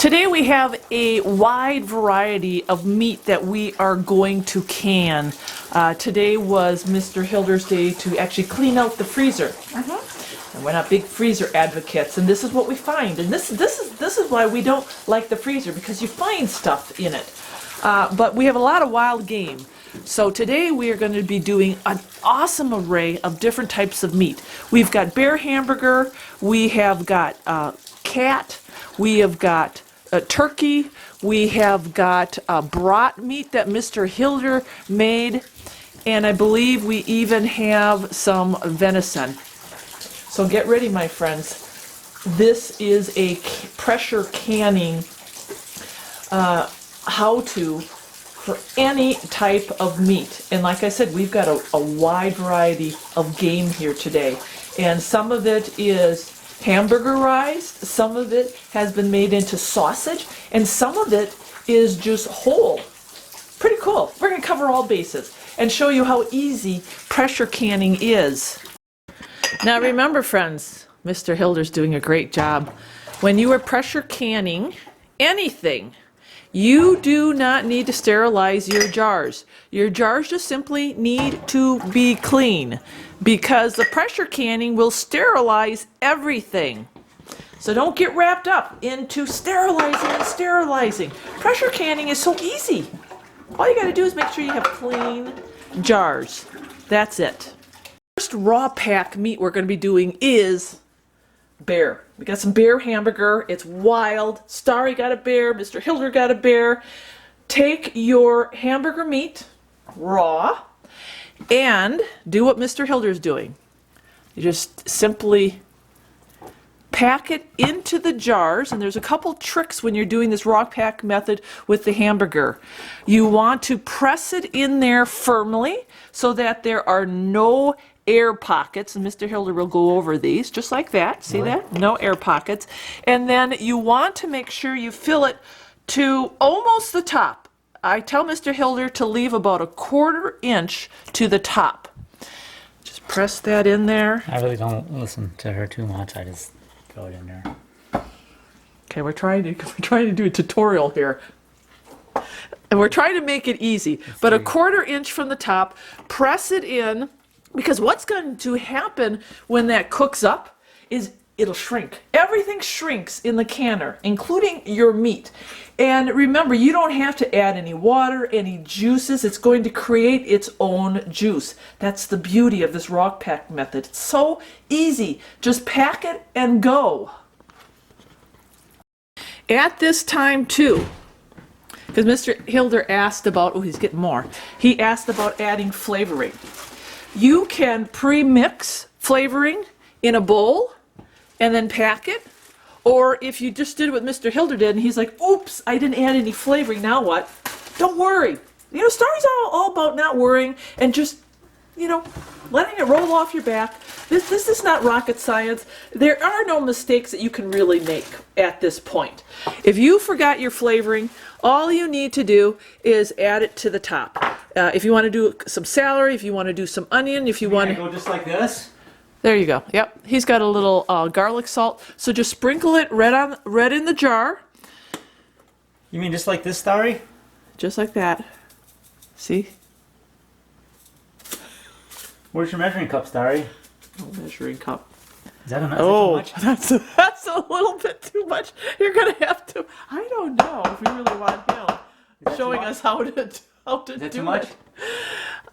Today we have a wide variety of meat that we are going to can. Today was Mr. Hilder's day to actually clean out the freezer. And we're not big freezer advocates, and this is what we find. And this is why we don't like the freezer, because you find stuff in it. But we have a lot of wild game. So today we are going to be doing an awesome array of different types of meat. We've got bear hamburger, we have got cat, we have got turkey, we have got brat meat that Mr. Hilder made, and I believe we even have some venison. So get ready, my friends. This is a pressure canning how-to for any type of meat. And like I said, we've got a wide variety of game here today. And some of it is hamburgerized, some of it has been made into sausage, and some of it is just whole. Pretty cool. We're going to cover all bases and show you how easy pressure canning is. Now remember, friends, Mr. Hilder's doing a great job. When you are pressure canning anything, you do not need to sterilize your jars. Your jars just simply need to be clean, because the pressure canning will sterilize everything. So don't get wrapped up into sterilizing and sterilizing. Pressure canning is so easy. All you got to do is make sure you have clean jars. That's it. First raw pack meat we're going to be doing is bear. We got some bear hamburger. It's wild. Starry got a bear. Mr. Hilder got a bear. Take your hamburger meat raw and do what Mr. Hilder's doing. You just simply pack it into the jars, and there's a couple tricks when you're doing this raw pack method with the hamburger. You want to press it in there firmly so that there are no air pockets, and Mr. Hilder will go over these just like that. See that? No air pockets. And then you want to make sure you fill it to almost the top. I tell Mr. Hilder to leave about a 1/4 inch to the top. Just press that in there. I really don't listen to her too much. I just throw it in there. Okay, we're trying to do a tutorial here. And we're trying to make it easy. But a 1/4 inch from the top, press it in, because what's going to happen when that cooks up is it'll shrink. Everything shrinks in the canner, including your meat. And remember, you don't have to add any water, any juices. It's going to create its own juice. That's the beauty of this raw pack method. It's so easy. Just pack it and go. At this time too, because Mr. Hilder asked about, oh, he's getting more. He asked about adding flavoring. You can pre-mix flavoring in a bowl and then pack it. Or if you just did what Mr. Hilder did and he's like, oops, I didn't add any flavoring, now what? Don't worry. You know, stories are all about not worrying and just, you know, letting it roll off your back. This is not rocket science. There are no mistakes that you can really make at this point. If you forgot your flavoring, all you need to do is add it to the top. If you want to do some celery, if you want to do some onion, if you want to go just like this. There you go. Yep. He's got a little garlic salt. So just sprinkle it red in the jar. You mean just like this, Starry? Just like that. See? Where's your measuring cup, Starry? Oh, measuring cup. Is that too much? That's a little bit too much. You're gonna have to. I don't know if we really want him showing us how to do it. Too much?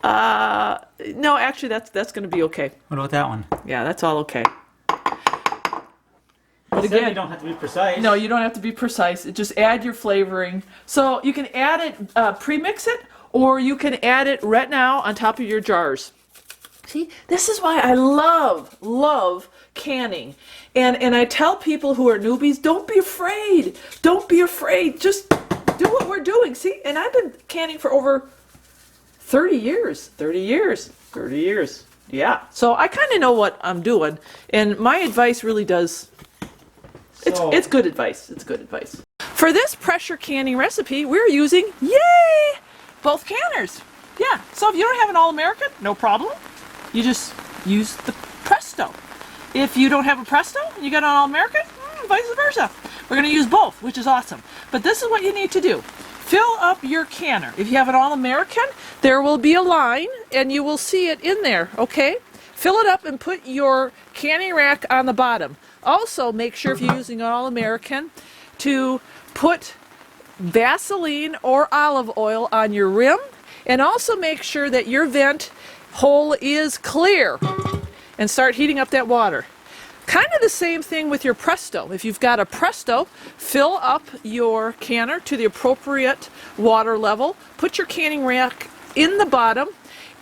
No, actually, that's going to be okay. What about that one? Yeah, that's all okay. But again, you don't have to be precise. No, you don't have to be precise. Just add your flavoring. So you can add it, pre-mix it, or you can add it right now on top of your jars. See, this is why I love canning. And I tell people who are newbies, don't be afraid. Don't be afraid. Just do what we're doing. See, and I've been canning for over 30 years. 30 years. 30 years. Yeah. So I kind of know what I'm doing. And my advice really does, it's good advice. It's good advice. For this pressure canning recipe, we're using, yay, both canners. Yeah. So if you don't have an All-American, no problem. You just use the Presto. If you don't have a Presto and you got an All-American, vice versa. We're going to use both, which is awesome. But this is what you need to do. Fill up your canner. If you have an All-American, there will be a line, and you will see it in there, okay? Fill it up and put your canning rack on the bottom. Also, make sure if you're using an All-American to put Vaseline or olive oil on your rim, and also make sure that your vent hole is clear, and start heating up that water. Kind of the same thing with your Presto. If you've got a Presto, fill up your canner to the appropriate water level, put your canning rack in the bottom,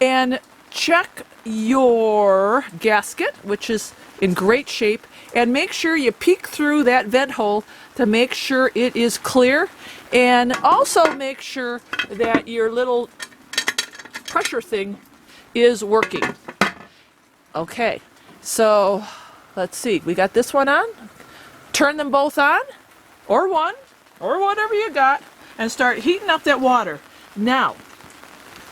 and check your gasket, which is in great shape, and make sure you peek through that vent hole to make sure it is clear, and also make sure that your little pressure thing is working. Okay, so let's see, we got this one on. Turn them both on, or one, or whatever you got, and start heating up that water. Now,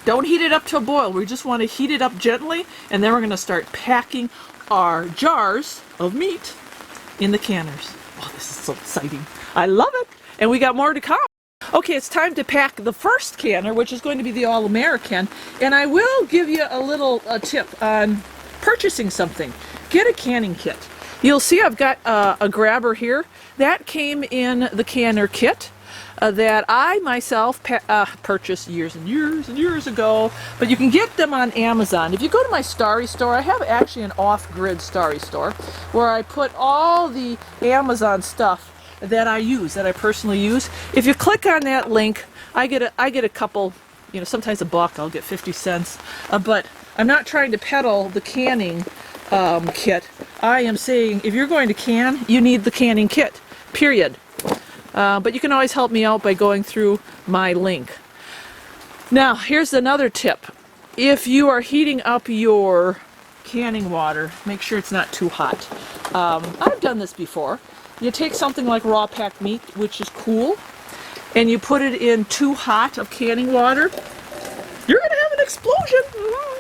don't heat it up to a boil. We just want to heat it up gently, and then we're going to start packing our jars of meat in the canners. Oh, this is so exciting. I love it. And we got more to come. Okay, it's time to pack the first canner, which is going to be the All-American. And I will give you a little tip on purchasing something. Get a canning kit. You'll see I've got a grabber here. That came in the canner kit that I myself purchased years and years and years ago, but you can get them on Amazon. If you go to my Starry store, I have actually an off-grid Starry store where I put all the Amazon stuff that I use, that I personally use. If you click on that link, I get a couple, you know, sometimes $1, I'll get 50 cents, but I'm not trying to peddle the canning kit. I am saying if you're going to can, you need the canning kit, period. But you can always help me out by going through my link. Now, here's another tip. If you are heating up your canning water, make sure it's not too hot. I've done this before. You take something like raw packed meat, which is cool, and you put it in too hot of canning water, you're going to have an explosion.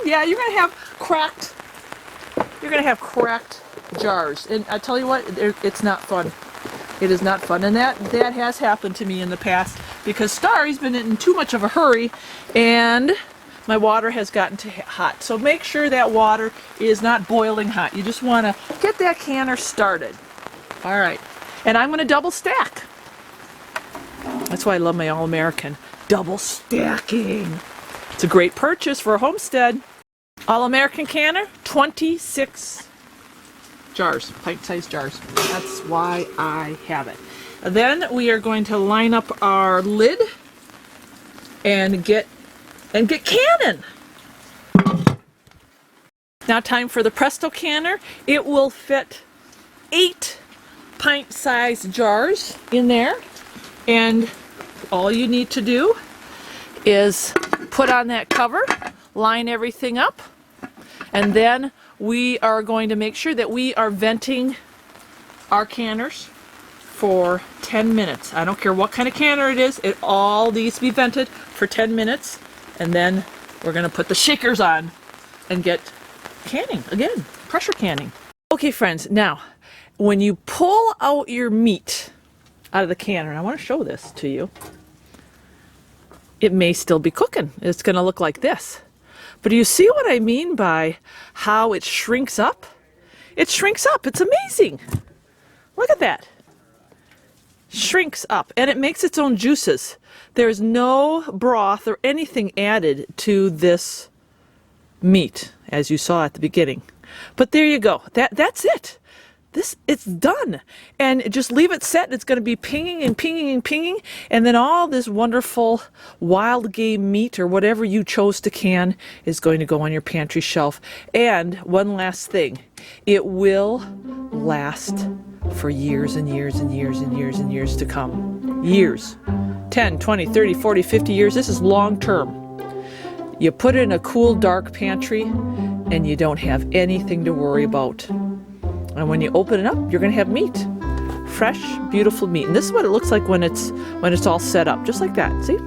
Yeah, you're going to have cracked jars. And I tell you what, it's not fun. It is not fun, and that has happened to me in the past because Starry's been in too much of a hurry and my water has gotten too hot. So make sure that water is not boiling hot. You just want to get that canner started. All right, and I'm going to double stack. That's why I love my All-American. Double stacking. It's a great purchase for a homestead. All-American canner, 26 jars, pint-sized jars. That's why I have it. Then we are going to line up our lid and get canning. Now time for the Presto canner. It will fit 8 pint-sized jars in there, and all you need to do is put on that cover, line everything up, and then we are going to make sure that we are venting our canners for 10 minutes. I don't care what kind of canner it is, it all needs to be vented for 10 minutes, and then we're going to put the shakers on and get canning again, pressure canning. Okay friends, now when you pull out your meat out of the canner, and I want to show this to you, it may still be cooking. It's going to look like this. But do you see what I mean by how it shrinks up? It shrinks up. It's amazing. Look at that. Shrinks up, and it makes its own juices. There's no broth or anything added to this meat, as you saw at the beginning. But there you go. That's it. It's done. And just leave it set. It's going to be pinging and pinging and pinging. And then all this wonderful wild game meat or whatever you chose to can is going to go on your pantry shelf. And one last thing. It will last for years and years and years and years and years to come. Years. 10, 20, 30, 40, 50 years. This is long term. You put it in a cool, dark pantry and you don't have anything to worry about. And when you open it up, you're going to have meat. Fresh, beautiful meat. And this is what it looks like when it's all set up. Just like that. See?